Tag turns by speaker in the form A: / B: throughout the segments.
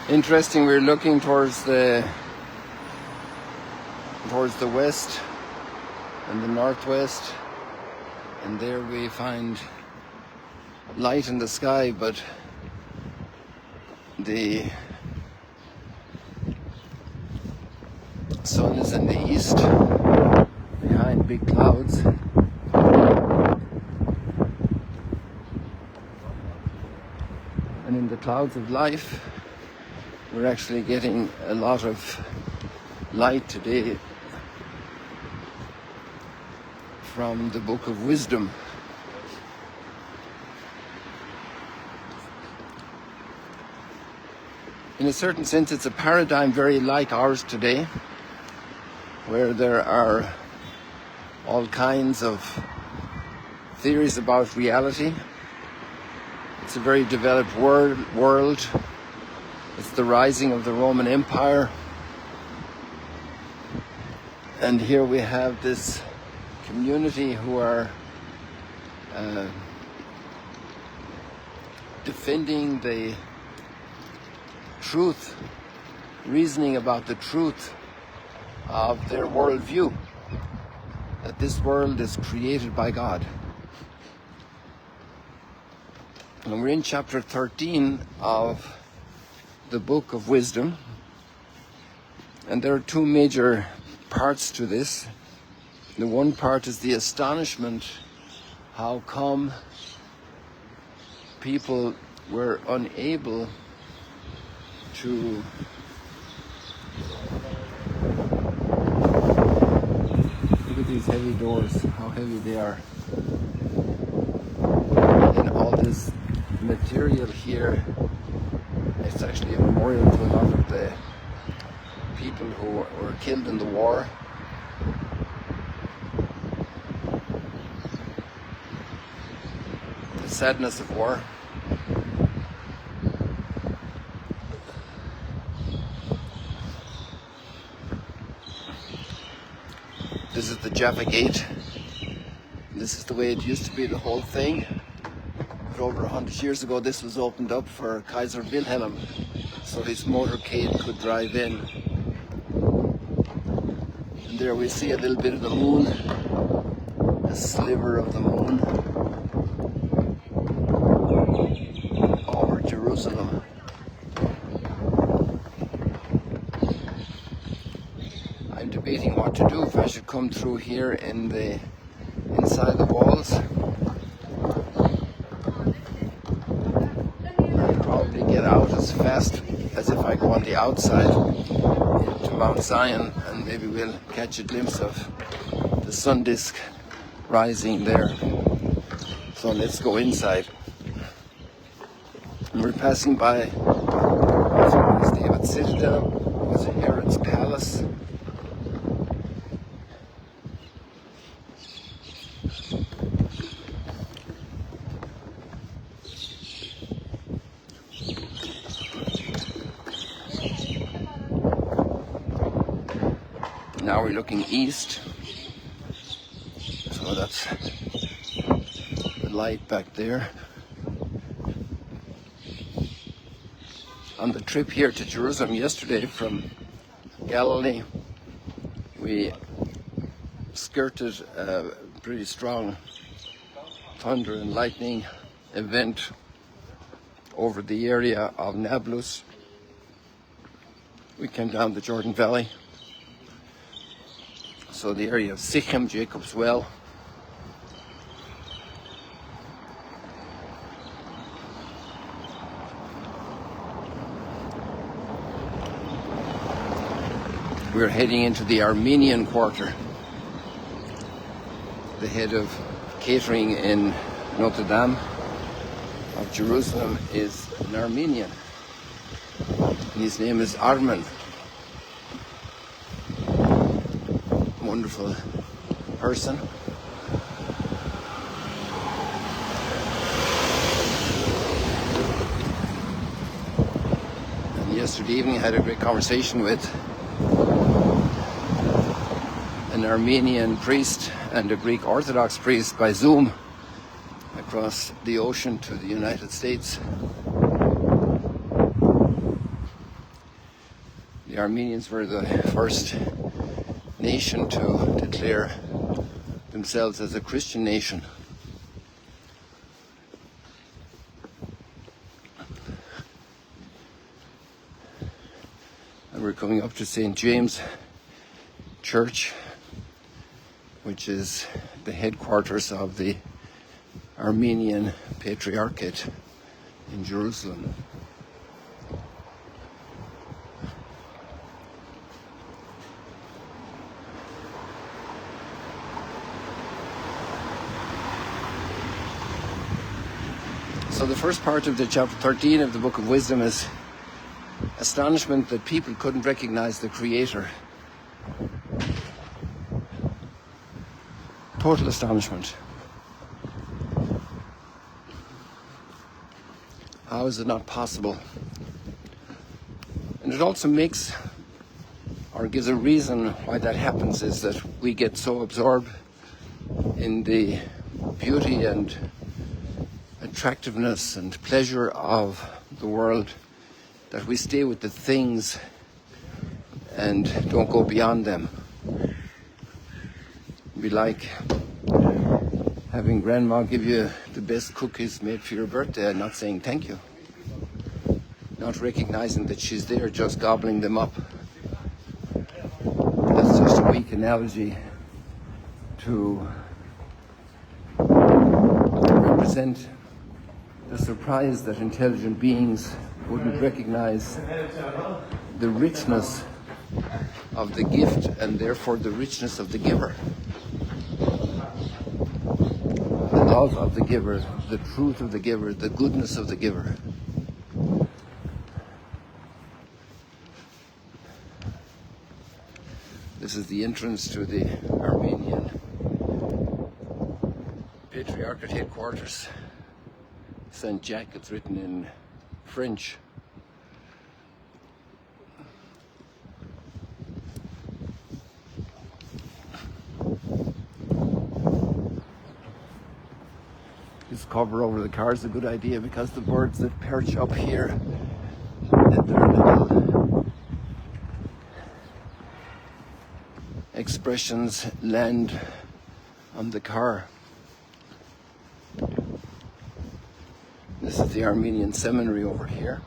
A: Interesting, we're looking towards the west and the northwest, and there we find light in the sky, but the sun is in the east behind big clouds. And in the clouds of life, we're actually getting a lot of light today from the Book of Wisdom. In a certain sense, it's a paradigm very like ours today, where there are all kinds of theories about reality. It's a very developed world. It's the rising of the Roman Empire. And here we have this community who are defending the truth, reasoning about the truth of their worldview, that this world is created by God. And we're in chapter 13 of the Book of Wisdom, and there are two major parts to this. The one part is the astonishment, how come people were unable to look at these heavy doors, how heavy they are, and all this material here. It's actually a memorial to a lot of the people who were killed in the war. The sadness of war. This is the Jaffa gate. This is the way it used to be, the whole thing. But over 100 years ago, this was opened up for Kaiser Wilhelm, so his motorcade could drive in. And there we see a little bit of the moon, a sliver of the moon over Jerusalem. I'm debating what to do, if I should come through here in the inside the walls. I'd probably get out as fast as if I go on the outside into Mount Zion, and maybe we'll catch a glimpse of the sun disk rising there. So let's go inside. And we're passing by David's Citadel, was Herod's palace. Now we're looking east, so that's the light back there. On the trip here to Jerusalem yesterday from Galilee, we skirted a pretty strong thunder and lightning event over the area of Nablus. We came down the Jordan Valley. So the area of Sichem, Jacob's Well. We're heading into the Armenian quarter. The head of catering in Notre Dame of Jerusalem is an Armenian. And his name is Armen. Wonderful person. And yesterday evening I had a great conversation with an Armenian priest and a Greek Orthodox priest by Zoom across the ocean to the United States. The Armenians were the first nation to declare themselves as a Christian nation. And we're coming up to St. James Church, which is the headquarters of the Armenian Patriarchate in Jerusalem. So the first part of the chapter 13 of the Book of Wisdom is astonishment that people couldn't recognize the Creator. Total astonishment. How is it not possible? And it also makes, or gives a reason why that happens, is that we get so absorbed in the beauty and attractiveness and pleasure of the world that we stay with the things and don't go beyond them. It'd be like having grandma give you the best cookies made for your birthday and not saying thank you. Not recognizing that she's there, just gobbling them up. That's just a weak analogy to represent the surprise that intelligent beings wouldn't recognize the richness of the gift and therefore the richness of the giver. The love of the giver, the truth of the giver, the goodness of the giver. This is the entrance to the Armenian Patriarchate headquarters. St. Jack, it's written in French. This cover over the car is a good idea because the birds that perch up here at their little expressions land on the car. This is the Armenian seminary over here.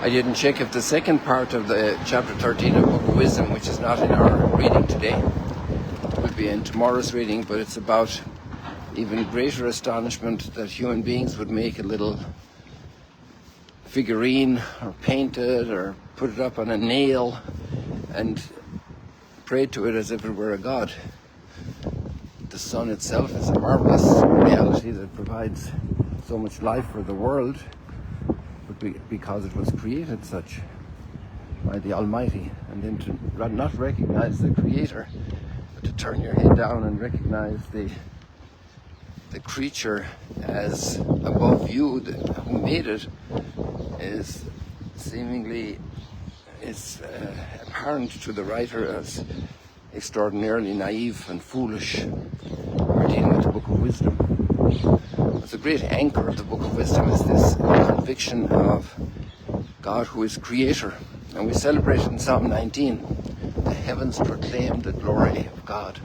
A: I didn't check if the second part of the chapter 13 of Book of Wisdom, which is not in our reading today, will be in tomorrow's reading, but it's about even greater astonishment that human beings would make a little figurine or paint it or put it up on a nail and pray to it as if it were a god. The sun itself is a marvelous reality that provides so much life for the world, because it was created such by the Almighty, and then to not recognize the Creator, but to turn your head down and recognize the creature as above you, who made it, is seemingly apparent to the writer as extraordinarily naive and foolish. We're dealing with the Book of Wisdom. The great anchor of the Book of Wisdom is this conviction of God who is Creator. And we celebrate in Psalm 19, the heavens proclaim the glory of God.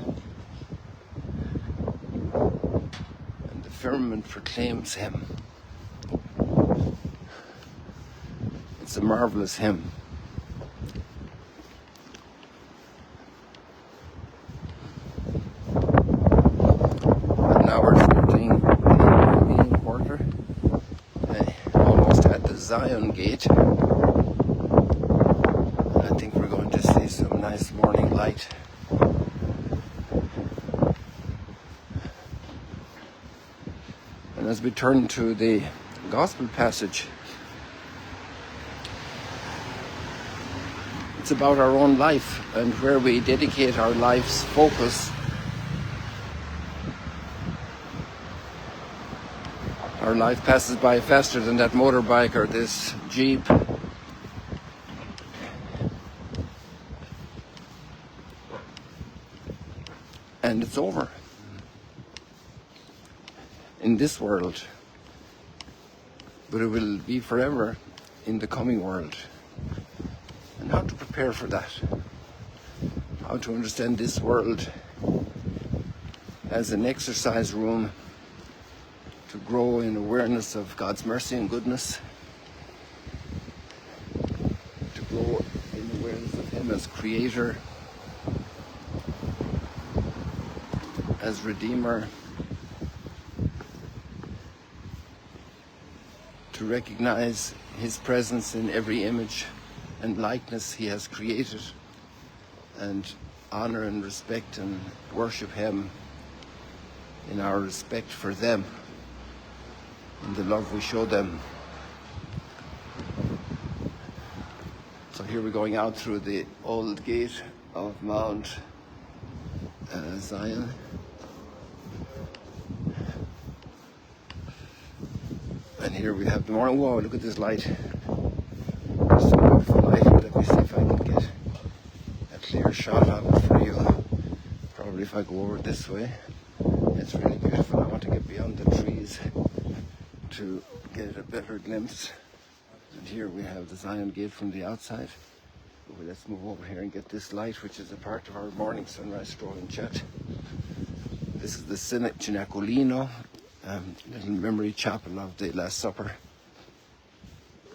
A: And the firmament proclaims Him. It's a marvelous hymn. Zion Gate. I think we're going to see some nice morning light. And as we turn to the Gospel passage, it's about our own life and where we dedicate our life's focus Our life passes by faster than that motorbike or this Jeep. And it's over. In this world. But it will be forever in the coming world. And how to prepare for that. How to understand this world as an exercise room to grow in awareness of God's mercy and goodness, to grow in awareness of Him as Creator, as Redeemer, to recognize His presence in every image and likeness He has created, and honor and respect and worship Him in our respect for them, in the love we show them. So here we're going out through the old gate of Mount Zion. And here we have the morning. Whoa, look at this light. There's some beautiful light here. Let me see if I can get a clear shot of it for you. Probably if I go over this way. It's really beautiful. I want to get beyond the trees to get a better glimpse. And here we have the Zion gate from the outside. Well, let's move over here and get this light, which is a part of our morning sunrise stroll and chat. This is the Cenaculino, little memory chapel of the Last Supper,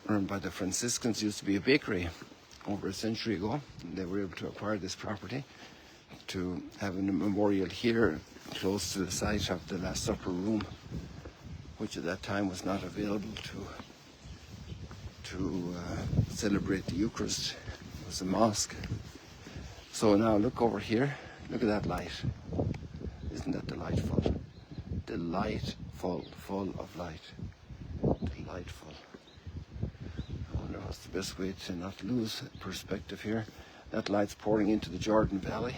A: run by the Franciscans. Used to be a bakery over a century ago. They were able to acquire this property to have a memorial here close to the site of the Last Supper room, which at that time was not available to celebrate the Eucharist. It was a mosque. So now look over here. Look at that light. Isn't that delightful? Delightful, full of light. Delightful. I wonder what's the best way to not lose perspective here. That light's pouring into the Jordan Valley.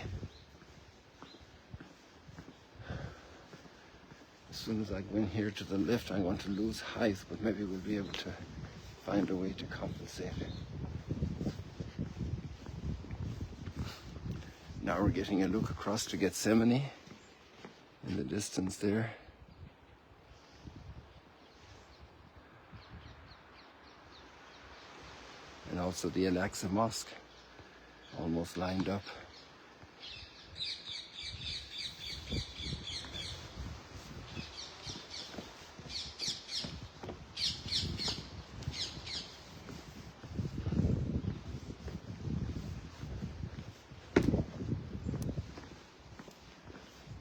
A: As soon as I go in here to the lift, I'm going to lose height, but maybe we'll be able to find a way to compensate. Now we're getting a look across to Gethsemane in the distance there. And also the Al-Aqsa Mosque, almost lined up.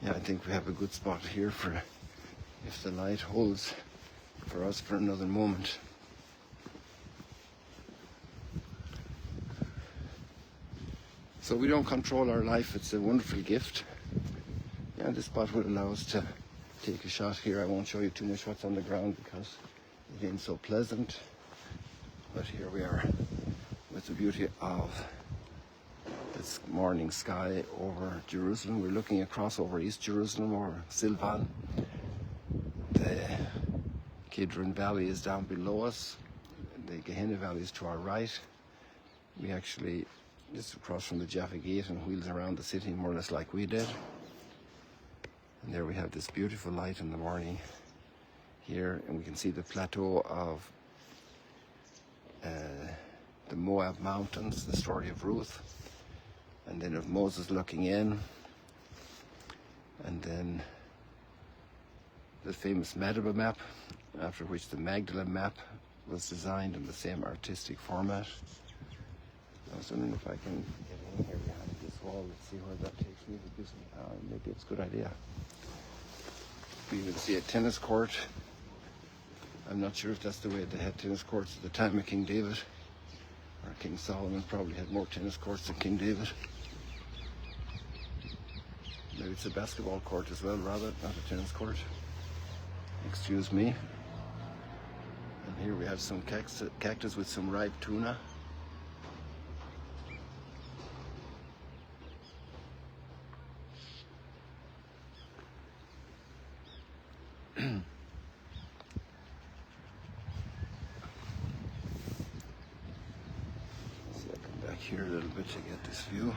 A: Yeah, I think we have a good spot here for if the light holds for us for another moment. So we don't control our life. It's a wonderful gift. Yeah, this spot would allow us to take a shot here. I won't show you too much what's on the ground because it ain't so pleasant. But here we are with the beauty of this morning sky over Jerusalem. We're looking across over East Jerusalem or Silvan. The Kidron Valley is down below us. The Gehenna Valley is to our right. We actually just across from the Jaffa gate and wheels around the city more or less like we did. And there we have this beautiful light in the morning here, and we can see the plateau of the Moab Mountains, the story of Ruth, and then of Moses looking in, and then the famous Madaba map, after which the Magdala map was designed in the same artistic format. I was wondering if I can get in here behind this wall. Let's see where that takes me. Maybe it's a good idea. We even see a tennis court. I'm not sure if that's the way they had tennis courts at the time of King David. Or King Solomon probably had more tennis courts than King David. Maybe it's a basketball court as well, rather, not a tennis court. Excuse me. And here we have some cactus with some ripe tuna. here a little bit to get this view.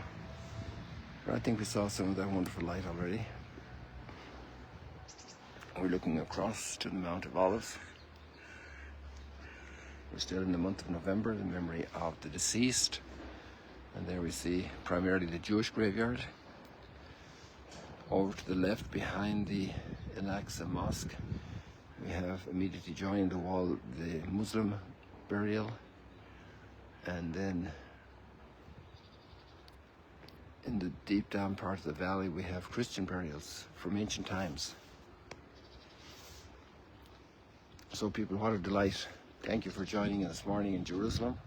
A: But I think we saw some of that wonderful light already. We're looking across to the Mount of Olives. We're still in the month of November, the memory of the deceased. And there we see primarily the Jewish graveyard. Over to the left, behind the Al-Aqsa Mosque, we have immediately joining the wall the Muslim burial. And then in the deep down part of the valley, we have Christian burials from ancient times. So people, what a delight. Thank you for joining us this morning in Jerusalem,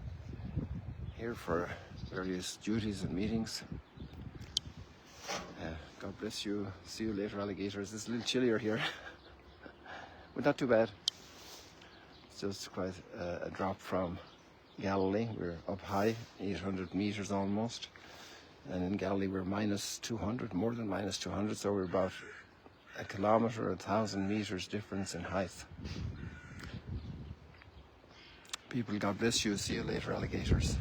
A: here for various duties and meetings. God bless you. See you later, alligators. It's a little chillier here, but not too bad. It's just quite a drop from Galilee. We're up high, 800 meters almost. And in Galilee we're minus 200, more than minus 200, so we're about a kilometer, 1,000 meters difference in height. People, God bless you. See you later, alligators.